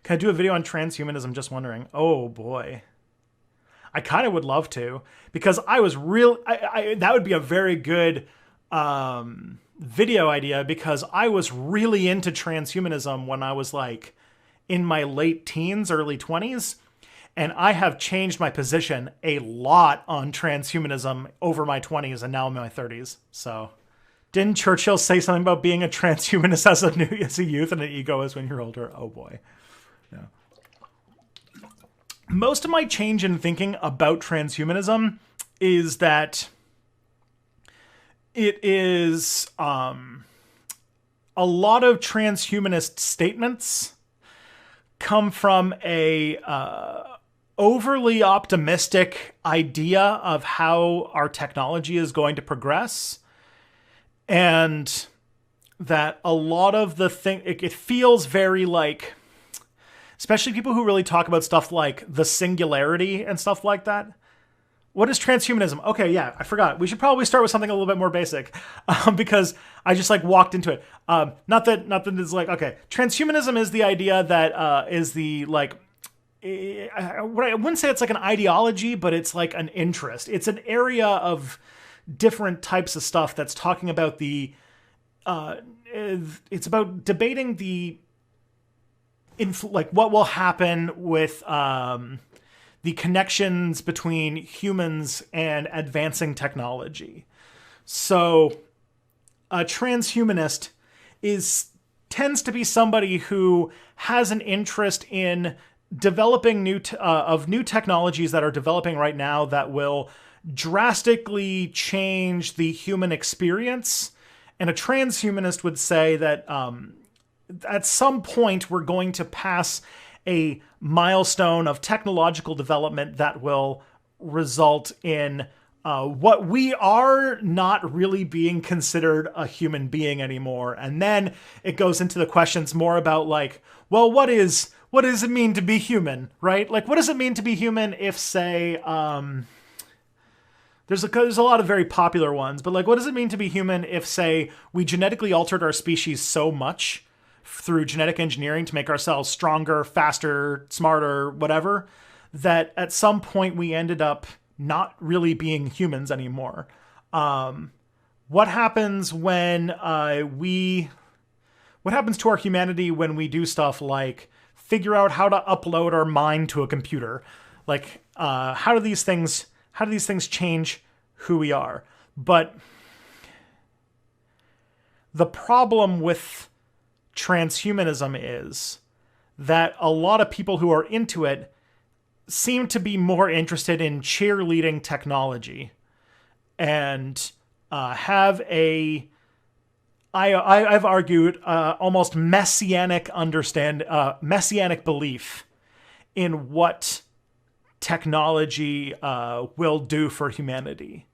Can I do a video on transhumanism? Just wondering. Oh boy. I kind of would love to, because I was that would be a very good video idea, because I was really into transhumanism when I was like in my late teens, early 20s. And I have changed my position a lot on transhumanism over my 20s, and now I'm in my 30s. So, didn't Churchill say something about being a transhumanist as a youth and an egoist when you're older? Oh boy. Yeah. Most of my change in thinking about transhumanism is that it is a lot of transhumanist statements come from a overly optimistic idea of how our technology is going to progress, and that a lot of the thing, it feels very like, especially people who really talk about stuff like the singularity and stuff like that. What is transhumanism? Okay, yeah, I forgot. We should probably start with something a little bit more basic, because I just like walked into it. Not that it's like, okay, transhumanism is the idea that is the like, I wouldn't say it's like an ideology, but it's like an interest. It's an area of different types of stuff that's talking about it's about debating like what will happen with the connections between humans and advancing technology. So a transhumanist tends to be somebody who has an interest in developing new technologies that are developing right now that will drastically change the human experience. And a transhumanist would say that at some point we're going to pass a milestone of technological development that will result in what we are not really being considered a human being anymore. And then it goes into the questions more about like, well, what does it mean to be human, right? Like, what does it mean to be human if, say, there's a lot of very popular ones, but like, what does it mean to be human if, say, we genetically altered our species so much through genetic engineering to make ourselves stronger, faster, smarter, whatever, that at some point we ended up not really being humans anymore? What happens when what happens to our humanity when we do stuff like figure out how to upload our mind to a computer? Like, how do these things change who we are? But the problem with transhumanism is that a lot of people who are into it seem to be more interested in cheerleading technology and have I've argued almost messianic messianic belief in what technology will do for humanity.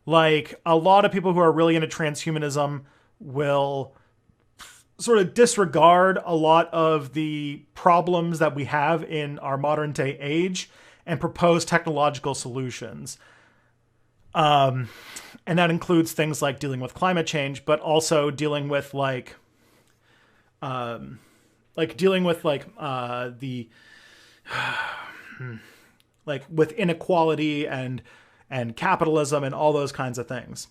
Like, a lot of people who are really into transhumanism will sort of disregard a lot of the problems that we have in our modern day age and propose technological solutions. And that includes things like dealing with climate change, but also dealing with the like with inequality and capitalism and all those kinds of things.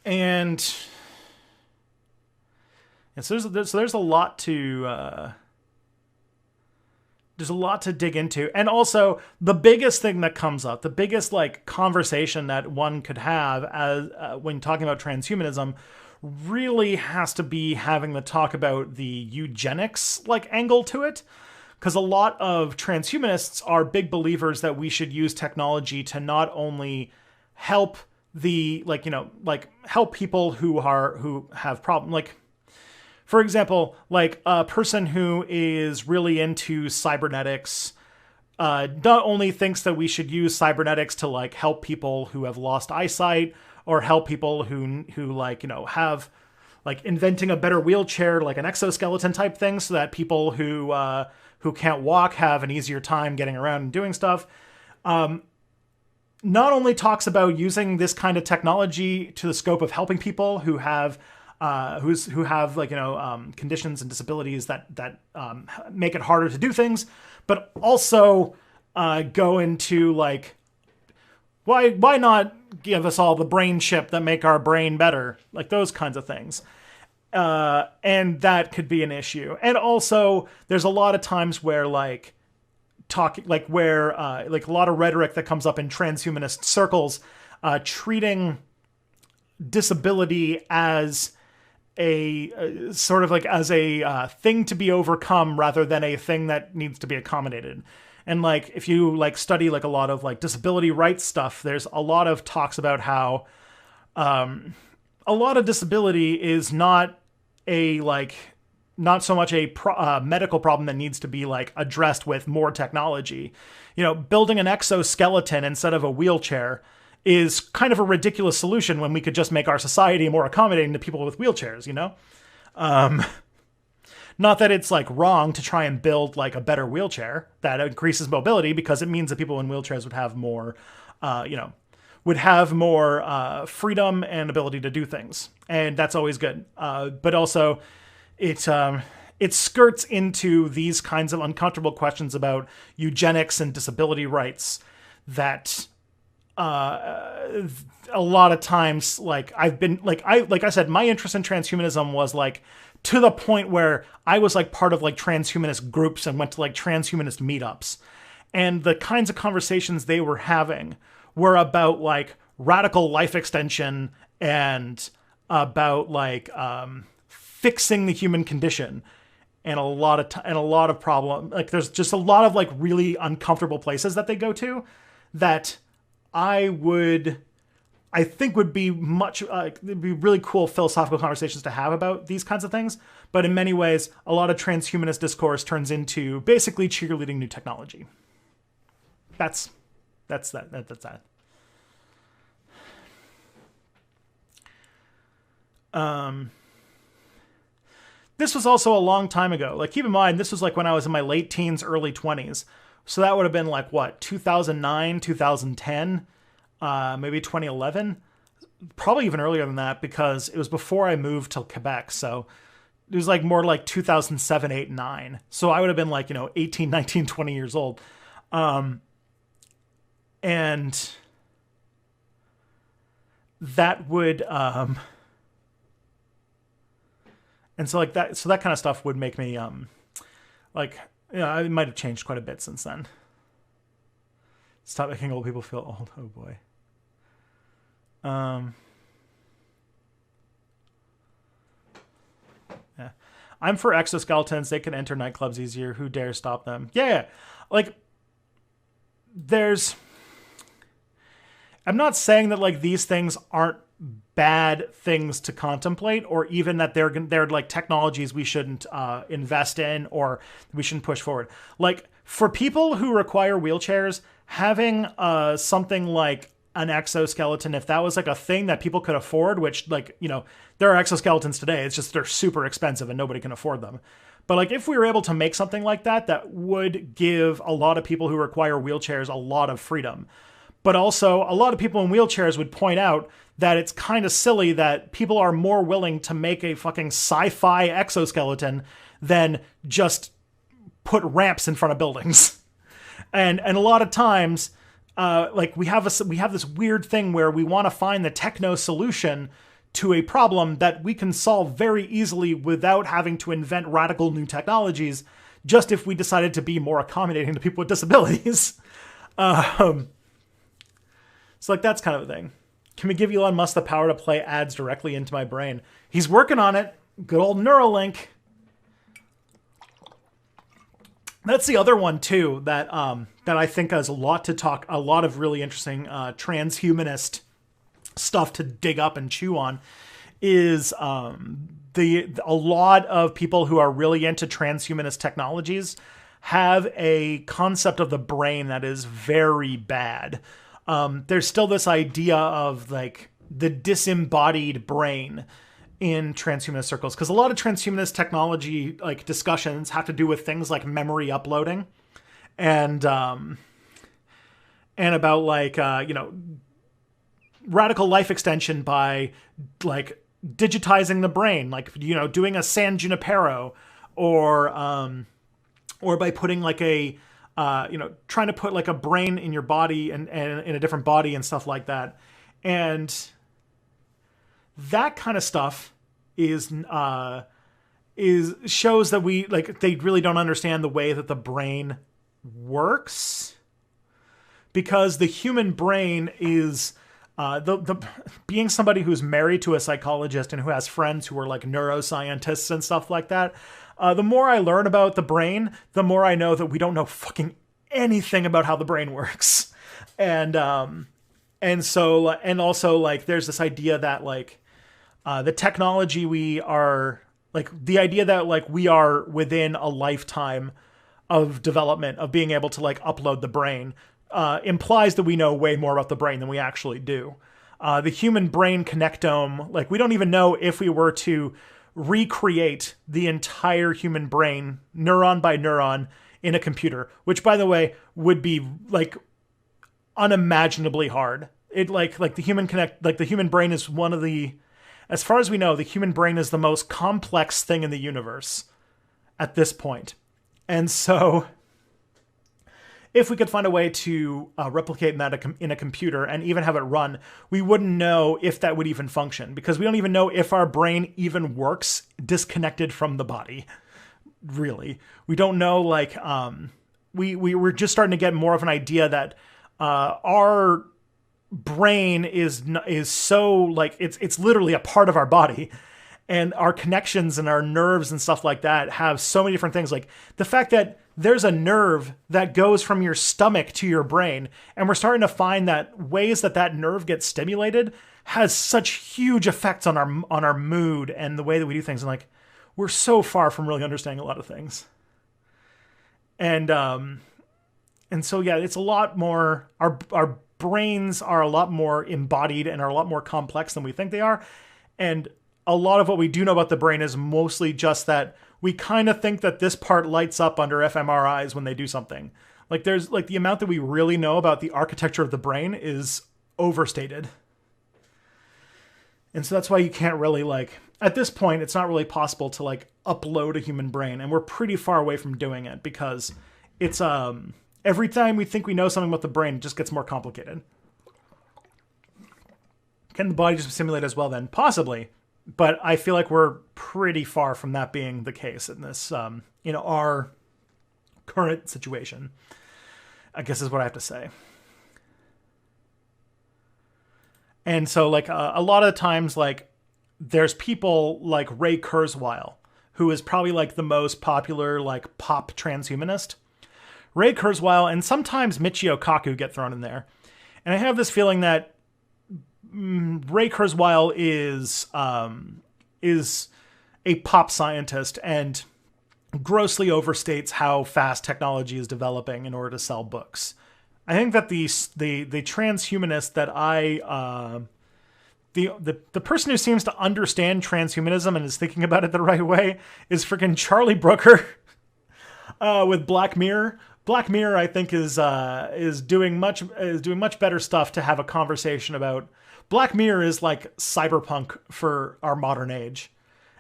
And so there's a lot to dig into. And also, the biggest thing that comes up, the biggest like conversation that one could have as when talking about transhumanism, really has to be having the talk about the eugenics like angle to it. Because a lot of transhumanists are big believers that we should use technology to not only help help people who have problems. Like, for example, like a person who is really into cybernetics not only thinks that we should use cybernetics to like help people who have lost eyesight, or help people who have like inventing a better wheelchair, like an exoskeleton type thing, so that people who can't walk have an easier time getting around and doing stuff. Not only talks about using this kind of technology to the scope of helping people who have who have like conditions and disabilities that make it harder to do things, but also go into like why not give us all the brain chip that make our brain better, like those kinds of things. And that could be an issue. And also, there's a lot of times where like like a lot of rhetoric that comes up in transhumanist circles, treating disability as a sort of like as a thing to be overcome rather than a thing that needs to be accommodated. And like if you like study like a lot of like disability rights stuff, there's a lot of talks about how a lot of disability is not so much a medical problem that needs to be like addressed with more technology. Building an exoskeleton instead of a wheelchair is kind of a ridiculous solution when we could just make our society more accommodating to people with wheelchairs, Not that it's like wrong to try and build like a better wheelchair that increases mobility, because it means that people in wheelchairs would have more, freedom and ability to do things. And that's always good. But also it skirts into these kinds of uncomfortable questions about eugenics and disability rights that a lot of times, like I've been like I said, my interest in transhumanism was like to the point where I was like part of like transhumanist groups and went to like transhumanist meetups, and the kinds of conversations they were having were about like radical life extension and about like fixing the human condition, and a lot of problem. Like there's just a lot of like really uncomfortable places that they go to that I think would be it'd be really cool philosophical conversations to have about these kinds of things. But in many ways, a lot of transhumanist discourse turns into basically cheerleading new technology. That's that. This was also a long time ago. Like, keep in mind, this was like when I was in my late teens, early 20s. So that would have been like, what, 2009, 2010, maybe 2011? Probably even earlier than that, because it was before I moved to Quebec. So it was like more like 2007, 8, 9. So I would have been like, 18, 19, 20 years old. And that would... And so like that, so that kind of stuff would make me, I might have changed quite a bit since then. Stop making old people feel old. Oh boy. Yeah. I'm for exoskeletons. They can enter nightclubs easier. Who dare stop them? Yeah. Like I'm not saying that like these things aren't bad things to contemplate, or even that they're like technologies we shouldn't invest in or we shouldn't push forward. Like for people who require wheelchairs, having something like an exoskeleton, if that was like a thing that people could afford, which like, there are exoskeletons today, it's just they're super expensive and nobody can afford them. But like if we were able to make something like that, that would give a lot of people who require wheelchairs a lot of freedom. But also a lot of people in wheelchairs would point out that it's kind of silly that people are more willing to make a fucking sci-fi exoskeleton than just put ramps in front of buildings. And a lot of times, like we have this weird thing where we want to find the techno solution to a problem that we can solve very easily without having to invent radical new technologies, just if we decided to be more accommodating to people with disabilities. So like that's kind of a thing. Can we give Elon Musk the power to play ads directly into my brain? He's working on it. Good old Neuralink. That's the other one too that that I think has a lot of really interesting transhumanist stuff to dig up and chew on. Is a lot of people who are really into transhumanist technologies have a concept of the brain that is very bad. There's still this idea of like the disembodied brain in transhumanist circles, because a lot of transhumanist technology like discussions have to do with things like memory uploading and about like radical life extension by like digitizing the brain, like, you know, doing a San Junipero, or by putting like a, you know, trying to put like a brain in your body and in a different body and stuff like that. And that kind of stuff is shows that we, like, they really don't understand the way that the brain works, because the human brain is the being somebody who's married to a psychologist and who has friends who are like neuroscientists and stuff like that. The more I learn about the brain, the more I know that we don't know fucking anything about how the brain works. And so, and also, like, there's this idea that, like, the technology we are, like, the idea that, like, we are within a lifetime of development of being able to, like, upload the brain, implies that we know way more about the brain than we actually do. The human brain connectome, like, we don't even know if we were to recreate the entire human brain, neuron by neuron, in a computer, which, by the way, would be, like, unimaginably hard. It, like the human brain is one of the, as far as we know, the human brain is the most complex thing in the universe at this point. And so, if we could find a way to replicate that in a computer and even have it run, we wouldn't know if that would even function, because we don't even know if our brain even works disconnected from the body. Really, we don't know. Like, we're just starting to get more of an idea that our brain is so, like, it's literally a part of our body. And our connections and our nerves and stuff like that have so many different things. Like, the fact that there's a nerve that goes from your stomach to your brain, and we're starting to find that ways that nerve gets stimulated has such huge effects on our mood and the way that we do things. And, like, we're so far from really understanding a lot of things. And so, yeah, it's a lot more, our brains are a lot more embodied and are a lot more complex than we think they are. And a lot of what we do know about the brain is mostly just that we kind of think that this part lights up under fMRIs when they do something. Like, there's, like, the amount that we really know about the architecture of the brain is overstated. And so that's why you can't really, like, at this point, it's not really possible to, like, upload a human brain. And we're pretty far away from doing it, because it's, every time we think we know something about the brain, it just gets more complicated. Can the body just simulate as well then? Possibly. But I feel like we're pretty far from that being the case in this, you know, our current situation, I guess is what I have to say. And so, like, a lot of the times, like, there's people like Ray Kurzweil, who is probably, like, the most popular, like, pop transhumanist. Ray Kurzweil and sometimes Michio Kaku get thrown in there. And I have this feeling that Ray Kurzweil is a pop scientist and grossly overstates how fast technology is developing in order to sell books. I think that the transhumanist that the person who seems to understand transhumanism and is thinking about it the right way is freaking Charlie Brooker with Black Mirror. Black Mirror, I think, is doing much better stuff to have a conversation about. Black Mirror is like cyberpunk for our modern age.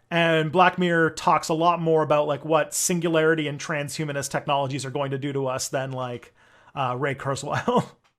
And Black Mirror talks a lot more about, like, what singularity and transhumanist technologies are going to do to us than, like, Ray Kurzweil.